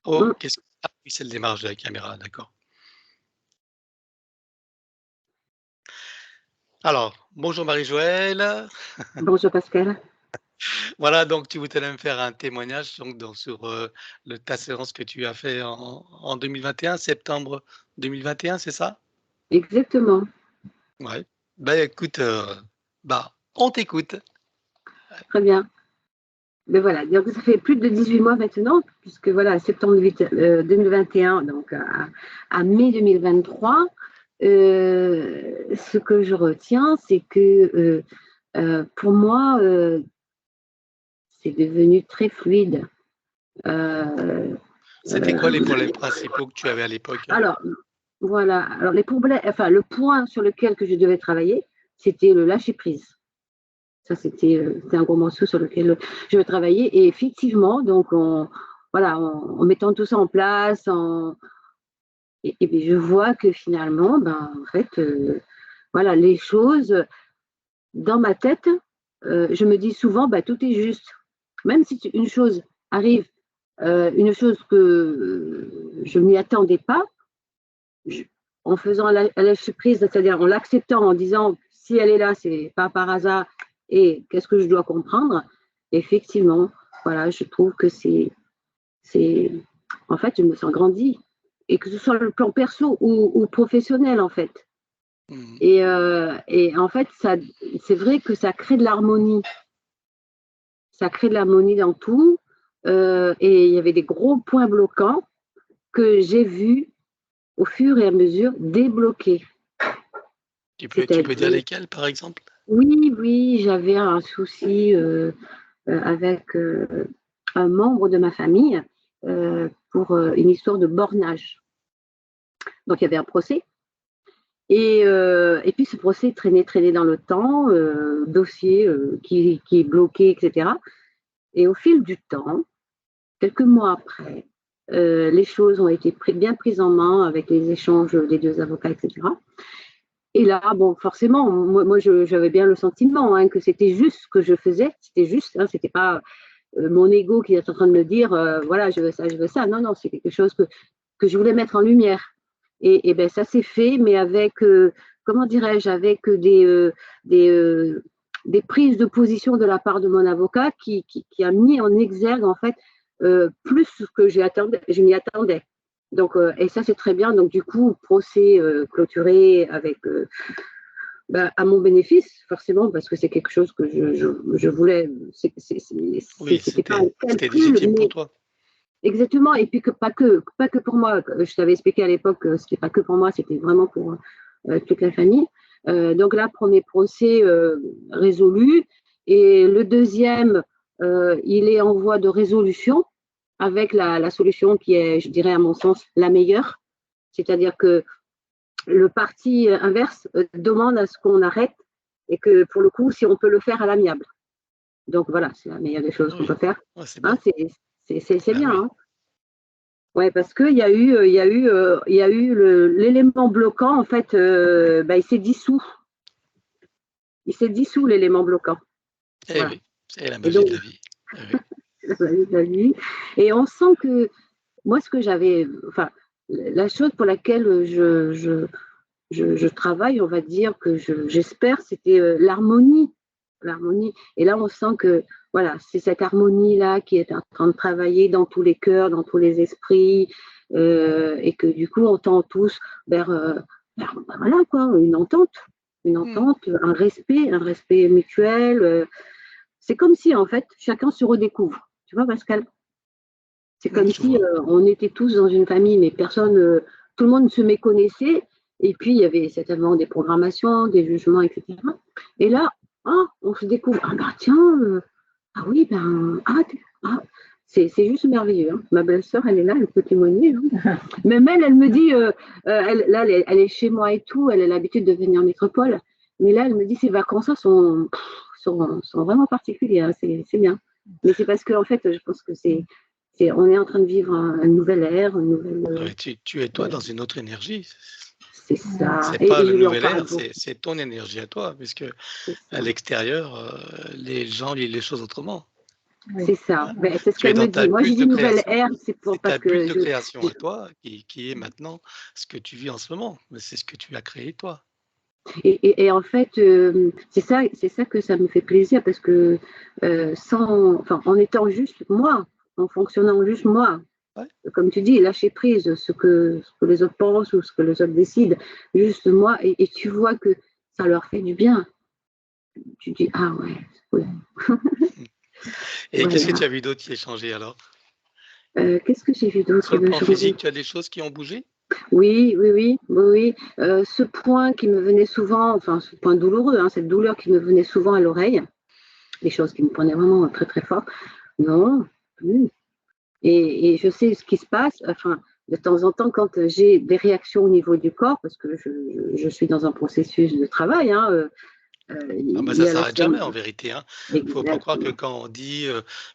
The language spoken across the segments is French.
Oh, Mm. qu'est-ce ah oui, c'est le démarrage de la caméra, d'accord. Alors, bonjour Marie-Joëlle. Bonjour Pascal. Voilà, donc tu voulais me faire un témoignage sur, ta séance que tu as fait en 2021, septembre 2021, c'est ça? Exactement. Ouais. Ben écoute, on t'écoute. Très bien. Mais voilà, donc ça fait plus de 18 mois maintenant, puisque voilà, septembre 2021, donc à mai 2023, ce que je retiens, c'est que pour moi, c'est devenu très fluide. Euh, C'était quoi les euh, problèmes principaux que tu avais à l'époque? alors, voilà, alors les problèmes, enfin, le point sur lequel que je devais travailler, c'était le lâcher prise. Ça, c'était un gros morceau sur lequel je travaillais. Et effectivement, donc, voilà, en mettant tout ça en place, et puis je vois que finalement, ben, en fait, voilà, les choses dans ma tête, je me dis souvent, bah, tout est juste. Même si une chose arrive, une chose que je ne m'y attendais pas, je- en faisant la surprise, c'est-à-dire en l'acceptant, en disant, si elle est là, c'est pas par hasard, et qu'est-ce que je dois comprendre, effectivement, voilà, je trouve que c'est, en fait, je me sens grandi, et que ce soit le plan perso ou professionnel, en fait. Mmh. Et en fait, c'est vrai que ça crée de l'harmonie. Ça crée de l'harmonie dans tout. Et il y avait des gros points bloquants que j'ai vus au fur et à mesure débloquer. Tu peux dire C'est-à-dire, lesquels, par exemple? oui, oui, j'avais un souci avec un membre de ma famille pour une histoire de bornage. Donc il y avait un procès. Et puis ce procès traînait dans le temps, dossier qui est bloqué, etc. Et au fil du temps, quelques mois après, les choses ont été bien prises en main avec les échanges des deux avocats, etc. Et là, bon, forcément, moi j'avais bien le sentiment que c'était juste ce que je faisais, c'était juste, c'était pas mon ego qui est en train de me dire, voilà, je veux ça, je veux ça. Non, non, c'est quelque chose que je voulais mettre en lumière. Et ben ça s'est fait, mais avec, comment dirais-je, avec des, euh, des prises de position de la part de mon avocat qui a mis en exergue, en fait, plus que je m'y attendais. Donc, et ça, c'est très bien. Donc, du coup, procès clôturé avec, à mon bénéfice, forcément, parce que c'est quelque chose que je voulais. Oui, C'était pas un c'était calcul, légitime pour mais toi. exactement. Et puis pas que pour moi. Je t'avais expliqué à l'époque que c'était pas que pour moi, c'était vraiment pour toute la famille. Donc là, premier procès résolu. Et le deuxième, il est en voie de résolution avec la solution qui est, je dirais, à mon sens, la meilleure. C'est-à-dire que le parti inverse demande à ce qu'on arrête et que pour le coup, si on peut le faire à l'amiable. Donc voilà, c'est la meilleure des choses qu'on Oui, peut faire. ouais, c'est Hein, bien. c'est Bah bien. oui. Hein. Ouais, parce qu'il y a eu, il y a eu l'élément bloquant, en fait, il s'est dissous. Il s'est dissous, l'élément bloquant. Eh Voilà. oui, c'est la Et magie donc, de la vie. Eh oui. la vie. Et on sent que moi, ce que j'avais, enfin, la chose pour laquelle je travaille, on va dire que j'espère, c'était l'harmonie. L'harmonie. Et là, on sent que voilà, c'est cette harmonie-là qui est en train de travailler dans tous les cœurs, dans tous les esprits, et que du coup, on tend tous vers voilà quoi, une Mmh. entente, un respect mutuel. C'est comme si en fait, chacun se redécouvre. Tu vois, Pascal? C'est Mmh, comme je si vois. on était tous dans une famille, mais personne, tout le monde se méconnaissait. Et puis, il y avait certainement des programmations, des jugements, etc. Et là, on se découvre. Ah, bah tiens, ah oui, c'est juste merveilleux. Hein. Ma belle-sœur, elle est là, elle peut témoigner. Hein. Même elle me dit, là, elle est chez moi et tout, elle a l'habitude de venir en métropole. Mais là, elle me dit, ces vacances sont vraiment particulières, hein. C'est bien. Mais c'est parce que, en fait, je pense que on est en train de vivre une nouvelle ère, une nouvelle. Ouais, tu es toi dans une autre énergie. C'est ça. C'est pas Et le je lui en nouvel parle ère, beaucoup. c'est ton énergie à toi, puisque C'est à ça. l'extérieur, les gens lisent les choses autrement. C'est ça. Ben, c'est ce Tu es qu'elle dans me ta dit. Moi, j'ai bulle de dit nouvelle création. ère, c'est pour C'est parce ta bulle que de création je- à toi qui est maintenant ce que tu vis en ce moment. Mais c'est ce que tu as créé toi. et en fait, c'est ça que ça me fait plaisir parce que enfin, en étant juste moi, en fonctionnant juste moi, Ouais. comme tu dis, lâcher prise, ce que les autres pensent ou ce que les autres décident, juste moi, et tu vois que ça leur fait du bien. Tu dis, ah ouais, oui. Et qu'est-ce que Voilà. tu as vu d'autre qui a changé alors? Qu'est-ce que j'ai vu d'autre Sur qui le va plan changer? physique, tu as des choses qui ont bougé? Oui, oui, oui, oui, oui. Ce point qui me venait souvent, enfin ce point douloureux, hein, cette douleur qui me venait souvent à l'oreille, des choses qui me prenaient vraiment très très fort, non, plus. Et je sais ce qui se passe, enfin, de temps en temps, quand j'ai des réactions au niveau du corps, parce que je suis dans un processus de travail, hein, Ah bah, il ça y a la s'arrête somme jamais en vérité, hein. Faut pas croire que exactement. quand on dit,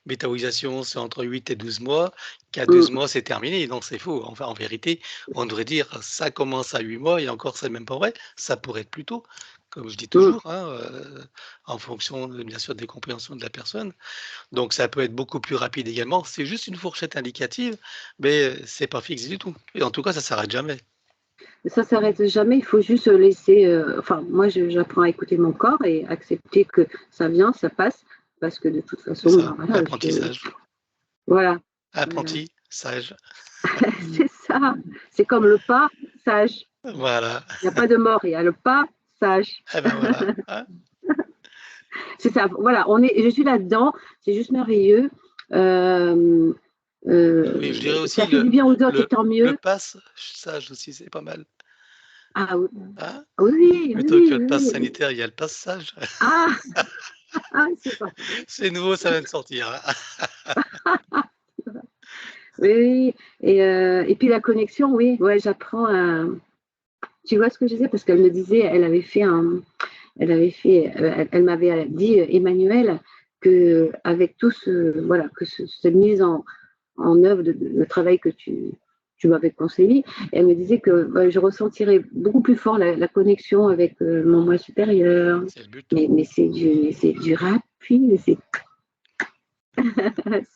métabolisation, c'est entre 8 et 12 mois, qu'à 12 Mm, mois, c'est terminé. Non, c'est faux. Enfin, en vérité, on devrait dire: «Ça commence à 8 mois» et encore, c'est même pas vrai. Ça pourrait être plus tôt, comme je dis mm. toujours, hein, en fonction de bien sûr des compréhensions de la personne. Donc ça peut être beaucoup plus rapide également. C'est juste une fourchette indicative, mais c'est pas fixe du tout et en tout cas, ça s'arrête jamais. Ça s'arrête jamais, il faut juste laisser, enfin, moi, j'apprends à écouter mon corps et accepter que ça vient, ça passe, parce que de toute C'est façon, ben, ça, voilà, l'apprentissage. voilà, voilà. Apprenti, sage. C'est ça, c'est comme le pas sage. Voilà. Il n'y a pas de mort, il y a le pas sage. Et ben voilà, hein. C'est ça, voilà, je suis là-dedans, c'est juste merveilleux. Euh, Oui, je dirais Ça aussi fait du bien aux autres et le tant le mieux. pass sage aussi, c'est pas mal, Ah oui, hein. oui, oui, Plutôt que oui, le pass oui, oui. sanitaire, il y a le pass sage. Ah, ah c'est pas C'est nouveau, ça vient de sortir, hein. oui, oui. Et puis la connexion, oui, ouais, j'apprends à. Tu vois ce que je disais? Parce qu'elle me disait, elle m'avait dit, Emmanuel, que avec tout ce, voilà, que cette mise en œuvre le travail que tu m'avais conseillé, elle me disait que je ressentirais beaucoup plus fort la connexion avec mon moi supérieur. C'est le but. Mais c'est du rapide, c'est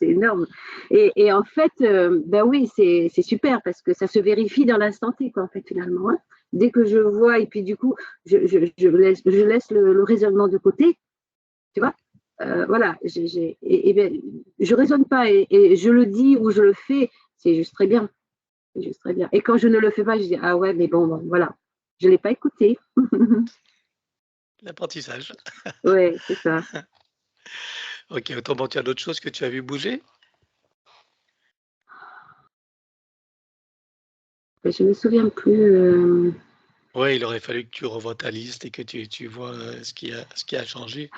énorme. Et en fait, ben oui, c'est super parce que ça se vérifie dans l'instant T, quoi, en fait, finalement. Hein. Dès que je vois, et puis du coup, je laisse le raisonnement de côté, tu vois. Voilà, et ben, je raisonne pas et je le dis ou je le fais, c'est juste très bien. C'est juste très bien. Et quand je ne le fais pas, je dis, ah ouais, mais bon voilà, je ne l'ai pas écouté. L'apprentissage. Ouais, c'est ça. OK, autrement, tu as d'autres choses que tu as vu bouger? Je me souviens plus. Ouais, il aurait fallu que tu revoies ta liste et que tu vois, ce qui a changé,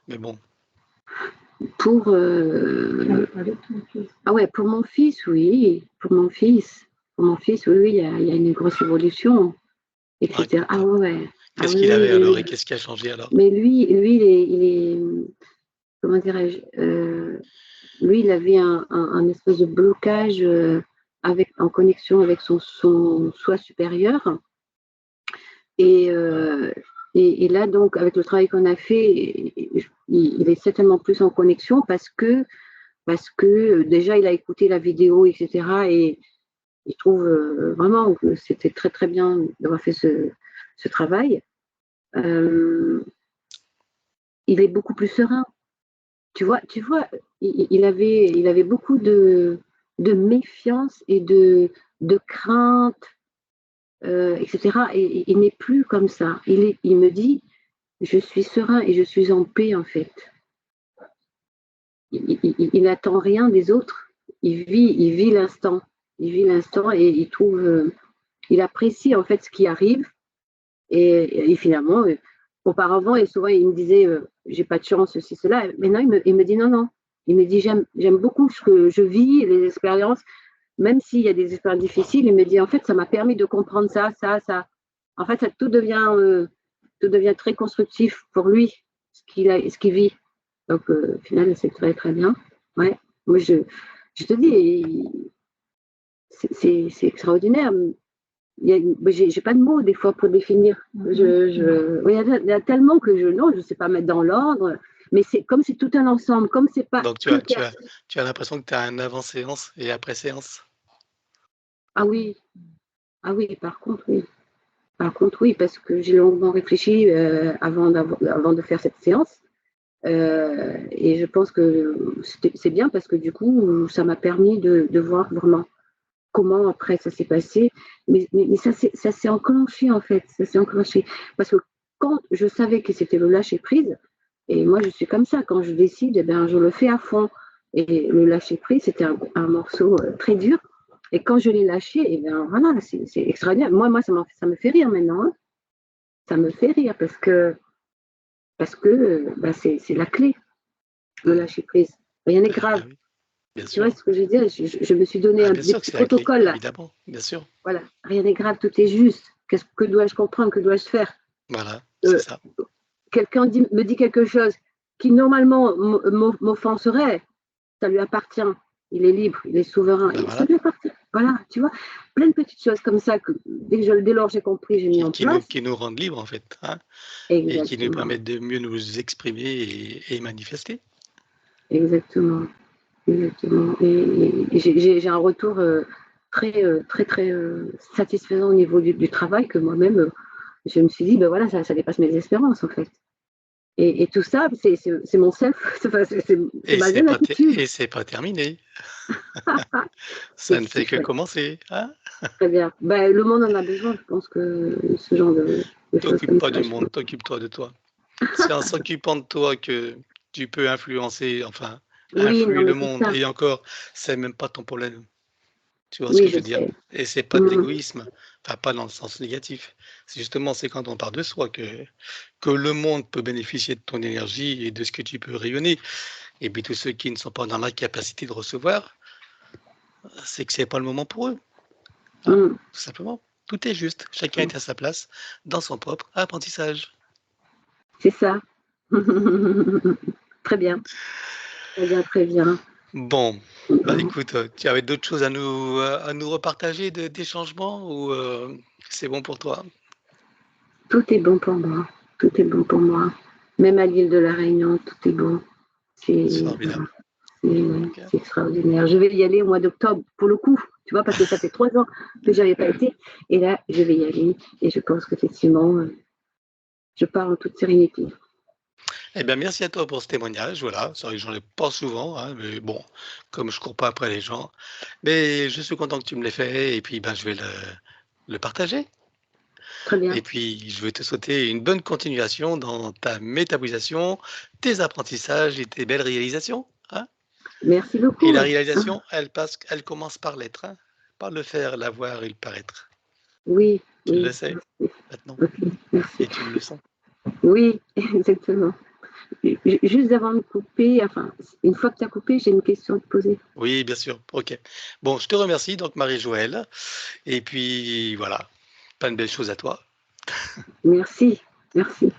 mais bon. Pour ah ouais, pour mon fils, oui, pour mon fils, oui, oui, il y a une grosse évolution, etc. Ah Raconte. ouais, ouais. Ah Qu'est-ce oui, qu'il oui, avait oui, alors et oui. qu'est-ce qui a changé alors? Mais il est, comment dirais-je, lui, il avait un espèce de blocage en connexion avec son soi supérieur. Et, euh, et là, donc, avec le travail qu'on a fait, il est certainement plus en connexion parce que déjà, il a écouté la vidéo, etc. Et il trouve vraiment que c'était très, très bien d'avoir fait ce travail. Euh, il est beaucoup plus serein. Tu vois il avait beaucoup de méfiance et de crainte, etc. Et il n'est plus comme ça. Il me dit, je suis serein et je suis en paix, en fait. Il n'attend rien des autres. Il vit l'instant. Il vit l'instant et il trouve, il apprécie en fait ce qui arrive. Et finalement, auparavant, et souvent il me disait, j'ai pas de chance, ceci, cela. Maintenant, il me dit non, non. Il me dit, j'aime beaucoup ce que je vis, les expériences, même s'il y a des expériences difficiles. Il me dit, en fait, ça m'a permis de comprendre ça, ça, ça. En fait, tout devient très constructif pour lui, ce qu'il vit. Donc, au final, c'est très, très bien. Ouais. Moi, je te dis, c'est extraordinaire. J'ai pas de mots des fois pour définir. Oui, il y a tellement que non, je sais pas mettre dans l'ordre. Mais c'est comme c'est tout un ensemble, comme c'est pas Donc qu'une personne. tu as l'impression que tu as un avant-séance et après-séance? Ah oui, ah oui, par contre, oui. Par contre, oui, parce que j'ai longuement réfléchi avant de faire cette séance. Et je pense que c'est bien parce que du coup, ça m'a permis de voir vraiment comment après ça s'est passé. Mais ça s'est enclenché en fait, ça s'est enclenché. Parce que quand je savais que c'était le lâcher prise, et moi je suis comme ça, quand je décide, eh ben, je le fais à fond. Et le lâcher prise, c'était un morceau très dur. Et quand je l'ai lâché, et ben voilà, c'est extraordinaire. Moi ça me fait rire maintenant. Hein. Ça me fait rire parce que bah, c'est la clé, le Mmh. lâcher prise. Rien n'est grave. Oui, bien Tu vois sûr. ce que je veux dire? Je me suis donné Bien des sûr que petits c'est la clé, protocoles là. évidemment, bien sûr. Voilà, rien n'est grave, tout est juste. Que dois-je comprendre? Que dois-je faire? Voilà, c'est Euh, ça. Quelqu'un me dit quelque chose qui normalement m'offenserait, ça lui appartient. Il est libre, il est souverain, Ben ça voilà, lui appartient. Voilà, tu vois, plein de petites choses comme ça que dès lors j'ai compris, j'ai mis en place. qui nous rendent libres en fait, hein, et qui nous Exactement, permettent de mieux nous exprimer et manifester. exactement, exactement. Et j'ai un retour très satisfaisant au niveau du travail que moi-même, je me suis dit, ben voilà, ça dépasse mes espérances en fait. Et tout ça, c'est mon self, c'est ma jeune attitude. Et c'est pas terminé. Ça C'est ne si fait que chouette, commencer, hein. très bien. Ben, le monde en a besoin, je pense que ce genre de choses T'occupes comme pas ça, du je pense. monde, t'occupe-toi de toi. C'est en s'occupant de toi que tu peux influencer, enfin, Oui, non, influer mais le c'est monde ça. et encore, c'est même pas ton problème. Tu vois ce Oui, que je je veux dire? sais. Et c'est pas de Mmh. l'égoïsme, enfin pas dans le sens négatif. C'est quand on part de soi que le monde peut bénéficier de ton énergie et de ce que tu peux rayonner. Et puis tous ceux qui ne sont pas dans la capacité de recevoir, c'est que c'est pas le moment pour eux, hein, Mmh. tout simplement. Tout est juste, chacun est à sa place dans son propre apprentissage. C'est ça. Très bien, très bien, très bien. Bon, bah écoute, tu avais d'autres choses à nous repartager des changements ou c'est bon pour toi? Tout est bon pour moi. Tout est bon pour moi. Même à l'île de la Réunion, tout est bon. C'est C'est voilà, formidable. OK. c'est extraordinaire. Je vais y aller au mois d'octobre pour le coup, tu vois, parce que ça fait 3 ans que j'avais pas été. Et là, je vais y aller. Et je pense qu'effectivement, je pars en toute sérénité. Eh bien, merci à toi pour ce témoignage. Voilà, c'est vrai que j'en ai pas souvent, hein, mais bon, comme je cours pas après les gens, mais je suis content que tu me l'aies fait et puis ben, je vais le partager. Très bien. Et puis, je veux te souhaiter une bonne continuation dans ta métabolisation, tes apprentissages et tes belles réalisations, hein. Merci Et beaucoup. la Hein. réalisation, elle commence par l'être, hein, par le faire, l'avoir et le paraître. Oui, Tu le oui. sais Merci. maintenant Ok, merci. et tu le sens. Oui, exactement. Juste avant de couper, enfin, une fois que tu as coupé, j'ai une question à te poser. Oui, bien sûr. OK. Bon, je te remercie donc Marie-Joëlle et puis voilà, plein de belles choses à toi. Merci, merci.